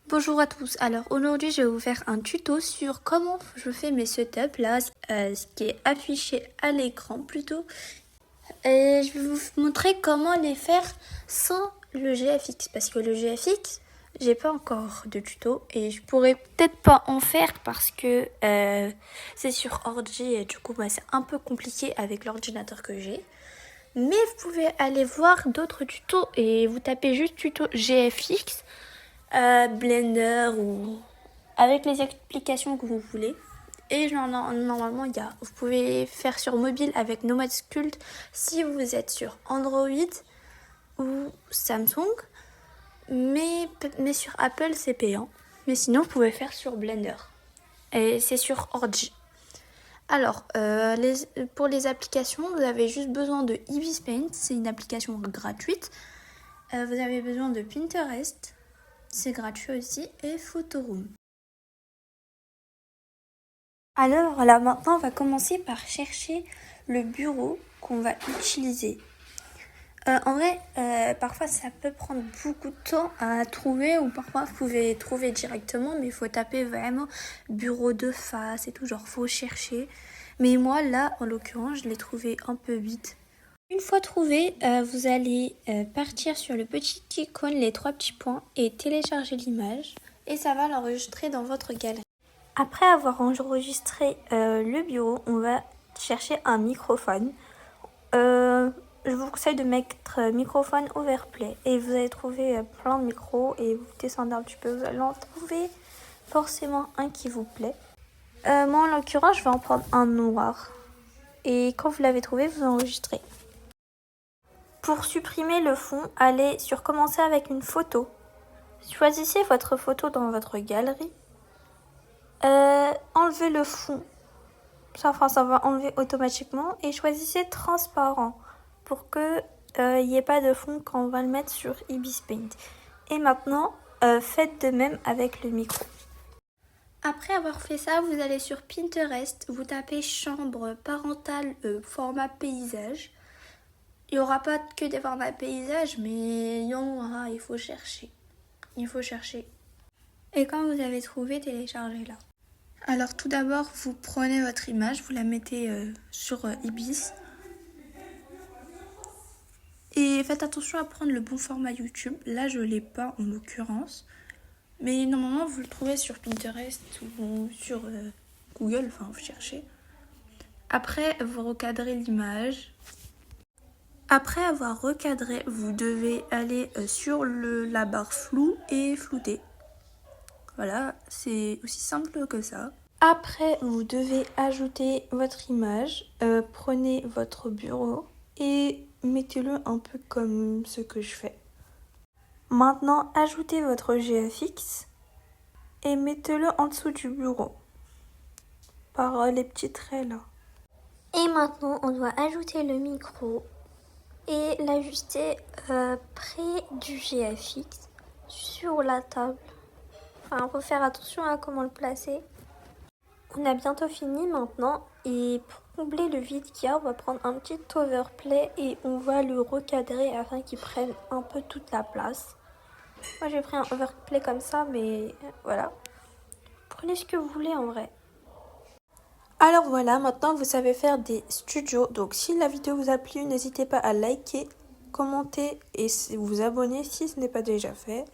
Bonjour à tous, alors aujourd'hui je vais vous faire un tuto sur comment je fais mes setups là, ce qui est affiché à l'écran plutôt. Et je vais vous montrer comment les faire sans le GFX parce que le GFX, j'ai pas encore de tuto et je pourrais peut-être pas en faire parce que c'est sur ordi et du coup c'est un peu compliqué avec l'ordinateur que j'ai. Mais vous pouvez aller voir d'autres tutos et vous tapez juste tuto GFX. Blender ou avec les explications que vous voulez. Et normalement, vous pouvez faire sur mobile avec Nomad Sculpt si vous êtes sur Android ou Samsung. Mais sur Apple, c'est payant. Mais sinon, vous pouvez faire sur Blender. Et c'est sur ordi. Alors, pour les applications, vous avez juste besoin de Ibis Paint. C'est une application gratuite. Vous avez besoin de Pinterest. C'est gratuit aussi, et Photoroom. Alors là maintenant on va commencer par chercher le bureau qu'on va utiliser. En vrai, parfois ça peut prendre beaucoup de temps à trouver ou parfois vous pouvez trouver directement mais il faut taper vraiment bureau de face et tout, genre faut chercher. Mais moi là en l'occurrence je l'ai trouvé un peu vite. Une fois trouvé, vous allez partir sur le petit icône, les 3 petits points et télécharger l'image et ça va l'enregistrer dans votre galerie. Après avoir enregistré le bureau, on va chercher un microphone. Je vous conseille de mettre microphone overplay et vous allez trouver plein de micros et vous descendez un petit peu, vous allez en trouver forcément un qui vous plaît. Moi en l'occurrence, je vais en prendre un noir et quand vous l'avez trouvé, vous enregistrez. Pour supprimer le fond, allez sur commencer avec une photo. Choisissez votre photo dans votre galerie. Enlevez le fond. Ça va enlever automatiquement. Et choisissez transparent pour que il n'y ait pas de fond quand on va le mettre sur Ibis Paint. Et maintenant, faites de même avec le micro. Après avoir fait ça, vous allez sur Pinterest, vous tapez chambre parentale format paysage. Il n'y aura pas que des formats paysages, mais il y en aura, il faut chercher. Et quand vous avez trouvé, téléchargez-la. Alors tout d'abord, vous prenez votre image, vous la mettez sur Ibis. Et faites attention à prendre le bon format YouTube. Là, je ne l'ai pas en l'occurrence. Mais normalement, vous le trouvez sur Pinterest ou sur Google, enfin vous cherchez. Après, vous recadrez l'image. Après avoir recadré, vous devez aller sur la barre flou et flouter. Voilà, c'est aussi simple que ça. Après, vous devez ajouter votre image. Prenez votre bureau et mettez-le un peu comme ce que je fais. Maintenant, ajoutez votre GFX et mettez-le en dessous du bureau par les petits traits là. Et maintenant, on doit ajouter le micro et l'ajuster près du GFX sur la table. Enfin, faut faire attention à comment le placer. On a bientôt fini maintenant et pour combler le vide qu'il y a, on va prendre un petit overplay et on va le recadrer afin qu'il prenne un peu toute la place. Moi j'ai pris un overplay comme ça, mais voilà. Prenez ce que vous voulez en vrai. Alors voilà, maintenant vous savez faire des studios. Donc si la vidéo vous a plu, n'hésitez pas à liker, commenter et vous abonner si ce n'est pas déjà fait.